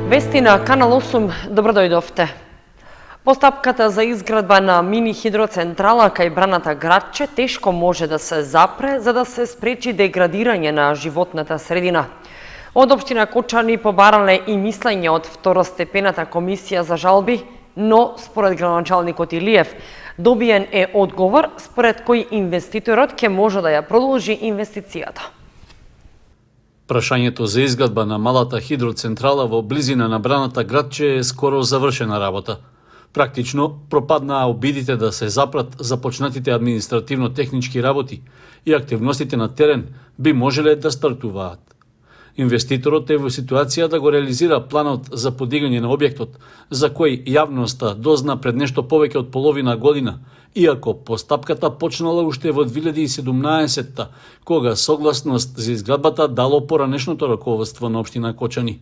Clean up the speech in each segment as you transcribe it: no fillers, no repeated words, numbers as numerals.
Вести на Канал 8, добро дојдовте. Постапката за изградба на мини хидроцентрала кај браната Градче тешко може да се запре за да се спречи деградирање на животната средина. Од општина Кочани побарале и мислење од второстепената комисија за жалби, но според градоначалникот Илиев добиен е одговор според кој инвеститорот ќе може да ја продолжи инвестицијата. Прашањето за изградба на малата хидроцентрала во близина на браната Градче е скоро завршена работа. Практично пропаднаа обидите да се запрат започнатите административно-технички работи и активностите на терен би можеле да стартуваат. Инвеститорот е во ситуација да го реализира планот за подигање на објектот, за кој јавноста дозна пред нешто повеќе од половина година, иако постапката почнала уште во 2017-та, кога согласност за изградбата дало поранешното раководство на општина Кочани.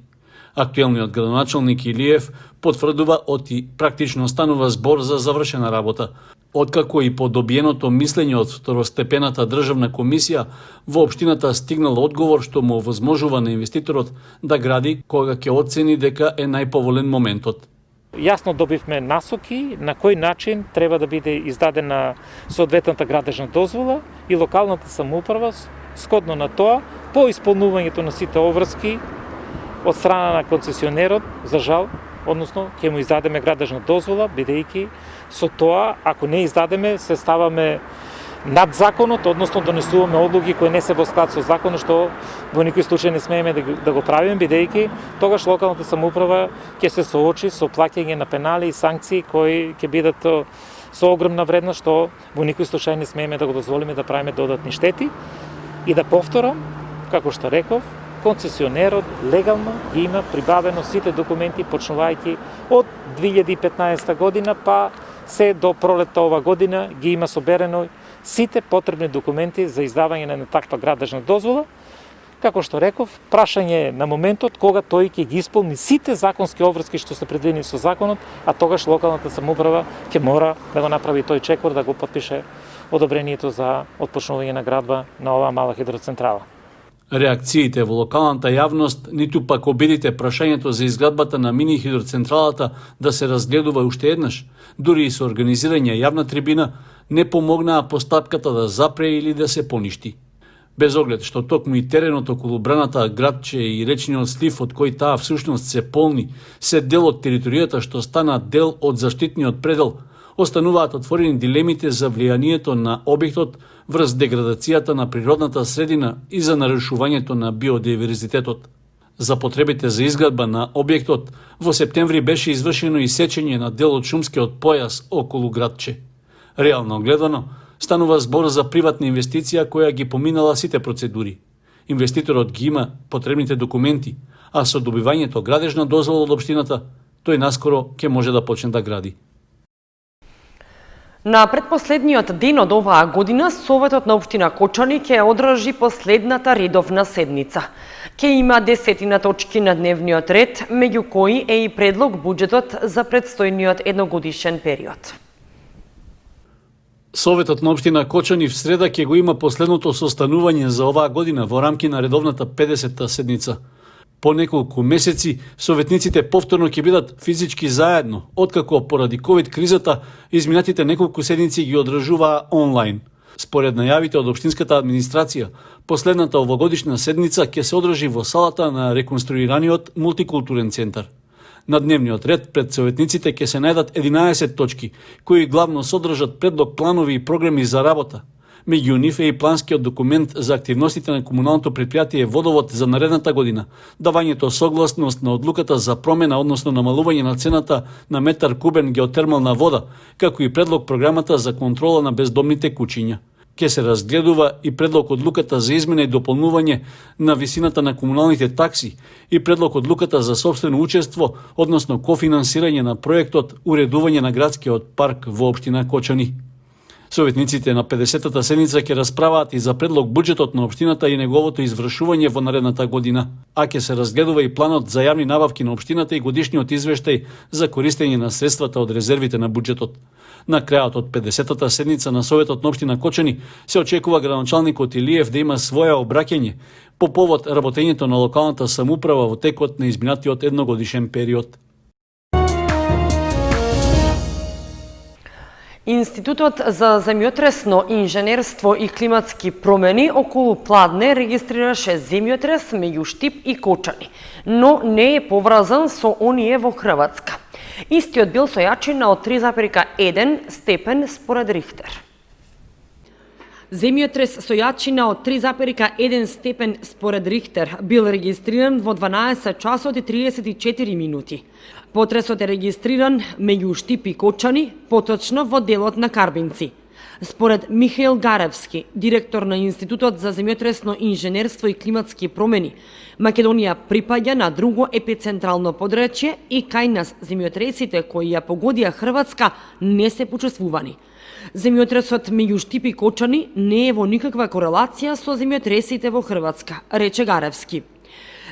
Актуелниот градоначалник Илиев потврдува оти практично станува збор за завршена работа, откако и по добиеното мислење од второстепената државна комисија во општината стигнал одговор што му овозможува на инвеститорот да гради кога ќе оцени дека е најповолен моментот. Јасно добивме насоки на кој начин треба да биде издадена соодветната градежна дозвола и локалната самоуправа сходно на тоа по исполнувањето на сите обврски од страна на концесионерот, за жал, односно ќе му издадеме градежна дозвола, бидејќи со тоа, ако не издадеме, се ставаме над законот, односно донесуваме одлуки кои не се во склад со законот, што во никој случај не смееме да го правиме, бидејќи тогаш локалната самоуправа ќе се соочи со плаќање на пенали и санкции кои ќе бидат со огромна вредност, што во никој случај не смееме да го дозволиме да правиме додатни штети. И да повторам, како што реков, концесионерот легално ги има прибавено сите документи почнувајќи од 2015 година па се до пролетта ова година ги има соберено сите потребни документи за издавање на таква градежна дозвола. Како што реков, прашање на моментот кога тој ќе ги исполни сите законски обврски што се предвидени со законот, а тогаш локалната самоуправа ќе мора да го направи тој чекор да го подпише одобрението за отпочнување на градба на оваа мала хидроцентрала. Реакциите во локалната јавност, ниту пак обидите прашањето за изградбата на мини хидроцентралата да се разгледува уште еднаш, дури и со организирање јавна трибина, не помогнаа постапката да запре или да се поништи. Без оглед што токму и теренот околу браната Градче и речниот слив од кој таа всушност се полни, се дел од територијата што стана дел од заштитниот предел, остануваат отворени дилемите за влијанието на објектот врз деградацијата на природната средина и за нарушувањето на биодиверзитетот. За потребите за изградба на објектот, во септември беше извршено и сечење на дел од шумскиот појас околу Градче. Реално гледано, станува збор за приватна инвестиција која ги поминала сите процедури. Инвеститорот ги има потребните документи, а со добивањето градежна дозвола од општината, тој наскоро ќе може да почне да гради. На предпоследниот ден од оваа година, Советот на општина Кочани ќе одржи последната редовна седница. Ќе има 10 точки на дневниот ред, меѓу кои е и предлог буџетот за предстојниот едногодишен период. Советот на општина Кочани в среда ќе го има последното состанување за оваа година во рамки на редовната 50-та седница. По неколку месеци, советниците повторно ќе бидат физички заедно, откако поради ковид кризата изминатите неколку седници ги одржуваа онлайн. Според најавите од општинската администрација, последната овогодишна седница ќе се одржи во салата на реконструираниот мултикултурен центар. На дневниот ред пред советниците ќе се најдат 11 точки, кои главно содржат предлог планови и програми за работа. Меѓу нив е и планскиот документ за активностите на комуналното предпријатие Водовод за наредната година, давањето согласност на одлуката за промена, односно намалување на цената на метар кубен геотермална вода, како и предлог програмата за контрола на бездомните куќиња. Ке се разгледува и предлог одлуката за измена и дополнување на висината на комуналните такси и предлог одлуката за сопствено учество, односно кофинансирање на проектот уредување на градскиот парк во општина Кочани. Советниците на 50-та седница ќе расправаат и за предлог буџетот на општината и неговото извршување во наредната година, а ќе се разгледува и планот за јавни набавки на општината и годишниот извештај за користење на средствата од резервите на буџетот. На крајот од 50-та седница на Советот на општина Кочани се очекува градоначалникот Илиев да има своја обраќање по повод работењето на локалната самоуправа во текот на изминатиот едногодишен период. Институтот за земјотресно инженерство и климатски промени околу Пладне регистрираше земјотрес меѓу Штип и Кочани, но не е поврзан со оние во Хрватска. Истиот бил со јачина од 3,1 степен според Рихтер. Земјотрес со јачина од 3,1 степен според Рихтер бил регистриран во 12 часот и 34 минути. Потресот е регистриран меѓу Штип и Кочани, поточно во делот на Карбинци. Според Михаил Гаревски, директор на Институтот за земјотресно инженерство и климатски промени, Македонија припаѓа на друго епицентрално подречје и кај нас земјотресите кои ја погодија Хрватска не се почувствувани. Земјотресот меѓу Штип и Кочани не е во никаква корелација со земјотресите во Хрватска, рече Гаревски.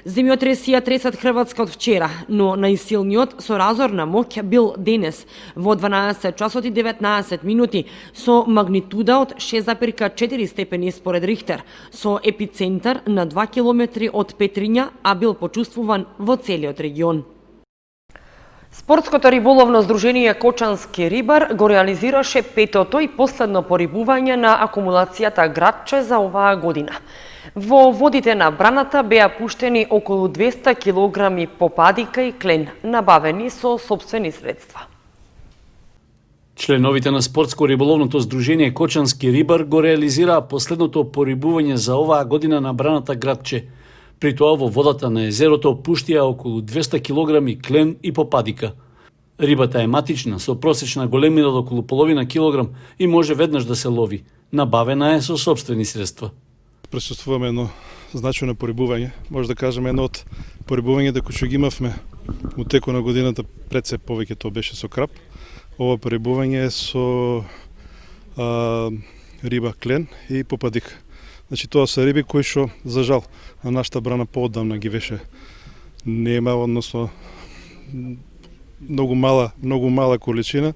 Земјотреси ја тресат Хрватска од вчера, но најсилниот со разорна моќ бил денес во 12 часот и 19 минути со магнитуда од 6,4 степени според Рихтер, со епицентар на 2 километри од Петриња, а бил почувствуван во целиот регион. Спортското риболовно здружение Кочански рибар го реализираше петото и последно порибување на акумулацијата Градче за оваа година. Во водите на браната беа пуштени околу 200 килограми попадика и клен, набавени со сопствени средства. Членовите на спортско риболовното здружение Кочански рибар го реализираа последното порибување за оваа година на браната Градче. При тоа во водата на езерото пуштија околу 200 килограми клен и попадика. Рибата е матична, со просечна големина од околу половина килограм и може веднаш да се лови. Набавена е со сопствени средства. Присуствуваме едно значајно порибување. Може да кажеме едно од порибувањата кои што ги имавме у теку на годината, пред се повеќе тоа беше со краб. Ова порибување е со риба клен и попадик. Значи тоа се риби кои што за жал на нашата брана поодамна ги беше нема, односно многу мала количина,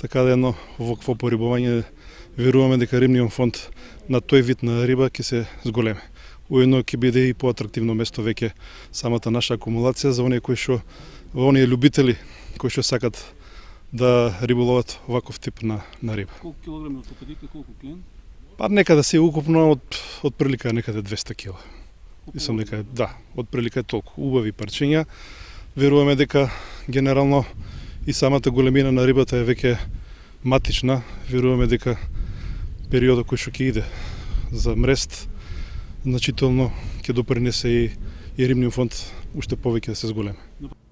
така да едно вакво порибување веруваме дека рибниот фонд на тој вид на риба ќе се зголеме. Уедно ќе биде и поатрактивно место веќе самата наша акумулација за оние кои што оние љубители кои што сакат да риболоват ваков тип на риба. Колку килограми од попадика, колку клен? Па некаде се укупно од прилика некаде 200 кг. Мислам дека да, од прилика толку убави парчиња. Веруваме дека генерално и самата големина на рибата е веќе матична. Веруваме дека периодот кој што ќе иде за мрест значително ќе допринесе и рибниот фонд уште повеќе да се зголеме.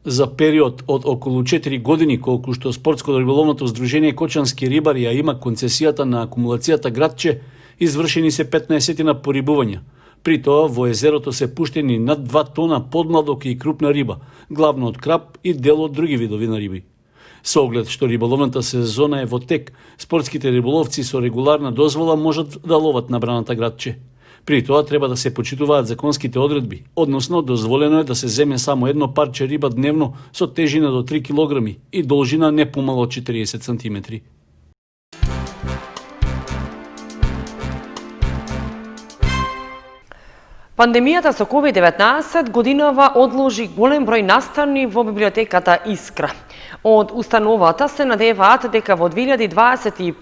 За период од околу 4 години, колку што спортско риболовното здружение Кочански рибар ја има концесијата на акумулацијата Градче, извршени се 15 на порибувања. При тоа во езерото се пуштени над 2 тона подмладок и крупна риба, главно од краб и дел од други видови на риби. Со оглед што риболовната сезона е во тек, спортските риболовци со регуларна дозвола можат да ловат на браната Градче. При тоа треба да се почитуваат законските одредби, односно дозволено е да се земе само едно парче риба дневно со тежина до 3 килограми и должина не помало од 40 сантиметри. Пандемијата со COVID-19 годинава одложи голем број настани во библиотеката Искра. Од установата се надеваат дека во 2021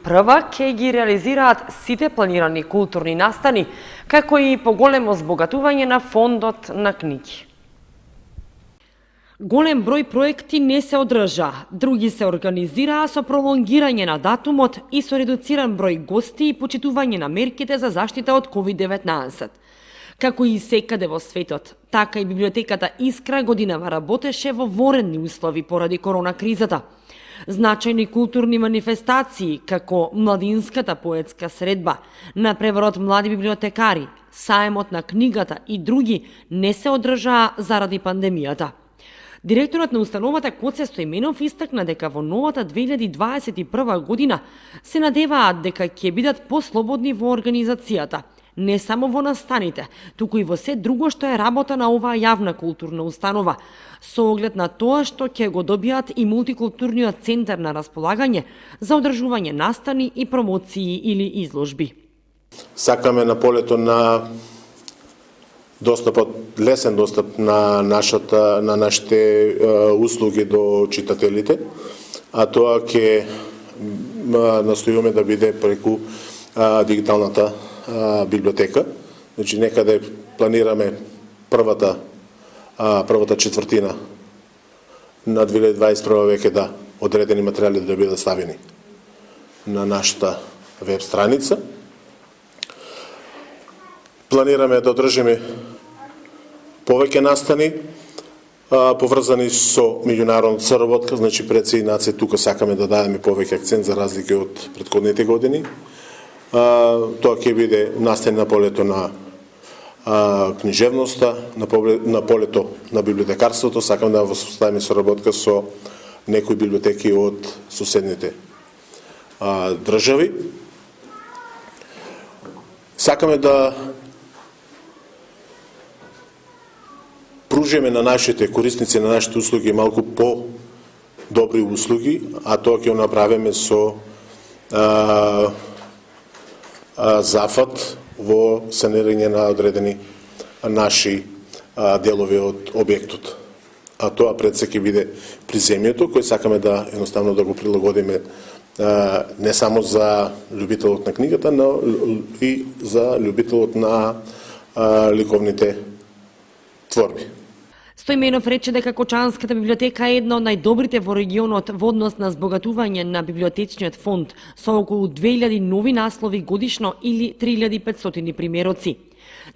ќе ги реализираат сите планирани културни настани, како и поголемо збогатување на фондот на книги. Голем број проекти не се одржа, други се организираа со пролонгирање на датумот и со редуциран број гости и почитување на мерките за заштита од COVID-19. Како и секаде во светот, така и библиотеката Искра годинава работеше во воредни услови поради корона кризата. Значајни културни манифестации, како младинската поетска средба, напреворот млади библиотекари, саемот на книгата и други не се одржаа заради пандемијата. Директорот на установата Коце Стоименов истакна дека во новата 2021 година се надеваат дека ќе бидат послободни во организацијата, не само во настаните, туку и во се друго што е работа на оваа јавна културна установа, со оглед на тоа што ќе го добијат и мултикултурниот центар на располагање за одржување настани и промоции или изложби. Сакаме на полето на лесен достап на нашите услуги до читателите, а тоа ќе настојуваме да биде преку дигиталната библиотека. Значи некаде планираме првата четвртина на 2021 веќе да одредени материјали да бидат ставени на нашата веб страница. Планираме да одржиме повеќе настани поврзани со меѓународната соработка, значи пред се и нација тука сакаме да дадеме повеќе акцент за разлика од претходните години. Тоа ќе биде настани на полето на книжевноста, на полето на библиотекарството, сакаме да воспоставиме соработка со некои библиотеки од соседните држави. Сакаме да пружиме на нашите корисници, на нашите услуги малку по-добри услуги, а тоа ќе го направиме со зафат во санирање на одредени наши делови од објектот. А тоа пред се ќе биде приземјето, кој сакаме да едноставно да го прилагодиме не само за љубителот на книгата, но и за љубителот на ликовните творби. Стоименов рече дека Кочанската библиотека е една од најдобрите во регионот во однос на збогатување на библиотечниот фонд со околу 2000 нови наслови годишно или 3500 примероци.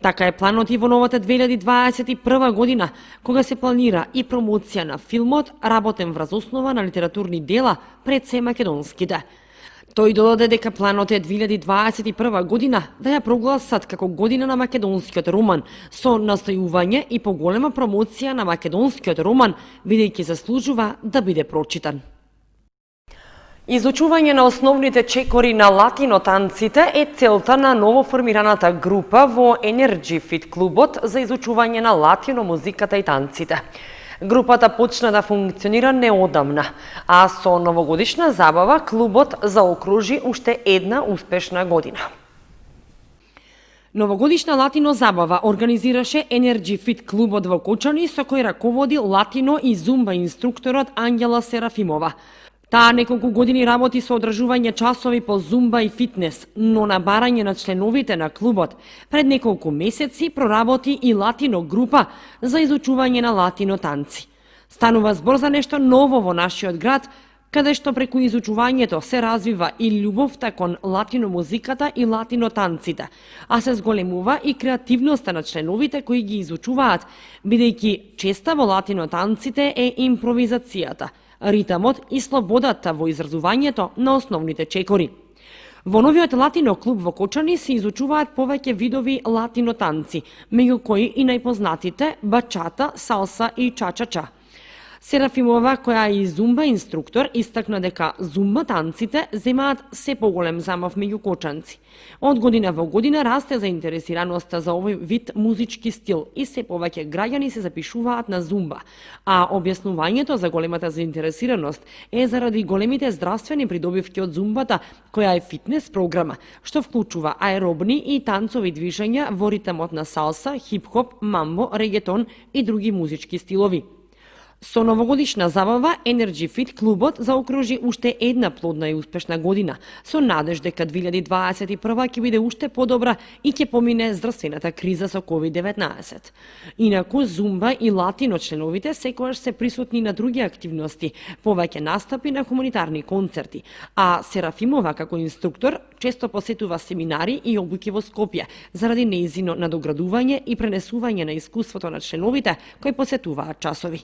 Така е планот и во новата 2021 година, кога се планира и промоција на филмот, работен врз основа на литературни дела пред се македонските. Тој додаде дека планот е 2021 година да ја прогласат како година на македонскиот роман, со настојување и поголема промоција на македонскиот роман, бидејќи заслужува да биде прочитан. Изучување на основните чекори на латинотанците е целта на новоформираната група во Energy Fit клубот за изучување на латино музиката и танците. Групата почна да функционира неодамна, а со новогодишна забава клубот заокружи уште една успешна година. Новогодишна латино забава организираше Energy Fit клубот во Кочани, со кој раководи латино и зумба инструкторот Ангела Серафимова. Таа неколку години работи со одржување часови по зумба и фитнес, но на барање на членовите на клубот, пред неколку месеци проработи и латино група за изучување на латино танци. Станува збор за нешто ново во нашиот град, каде што преку изучувањето се развива и љубовта кон латино музиката и латино танците, а се зголемува и креативноста на членовите кои ги изучуваат, бидејќи честа во латино танците е импровизацијата, ритамот и слободата во изразувањето на основните чекори. Во новиот латино клуб во Кочани се изучуваат повеќе видови латино танци, меѓу кои и најпознатите бачата, салса и ча-ча-ча. Серафимова, која е и зумба инструктор, истакна дека зумба танците земаат се поголем замав меѓу кочанци. Од година во година расте заинтересираноста за овој вид музички стил и се повеќе граѓани се запишуваат на зумба, а објаснувањето за големата заинтересираност е заради големите здравствени придобивки од зумбата, која е фитнес програма, што вклучува аеробни и танцови движења во ритамот на салса, хип-хоп, мамбо, регетон и други музички стилови. Со новогодишна забава Energy Fit клубот заокружи уште една плодна и успешна година, со надеж дека 2021 ќе биде уште подобра и ќе помине здравствената криза со COVID-19. Инаку зумба и латино членовите секогаш се присутни на други активности, повеќе настапи на хуманитарни концерти, а Серафимова како инструктор често посетува семинари и обуки во Скопје заради нејзино надоградување и пренесување на искуството на членовите кои посетуваат часови.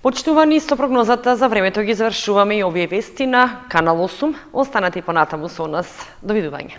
Почитувани, со прогнозата за времето ги завршуваме и овие вести на Канал 8. Останете понатаму со нас. Довидување.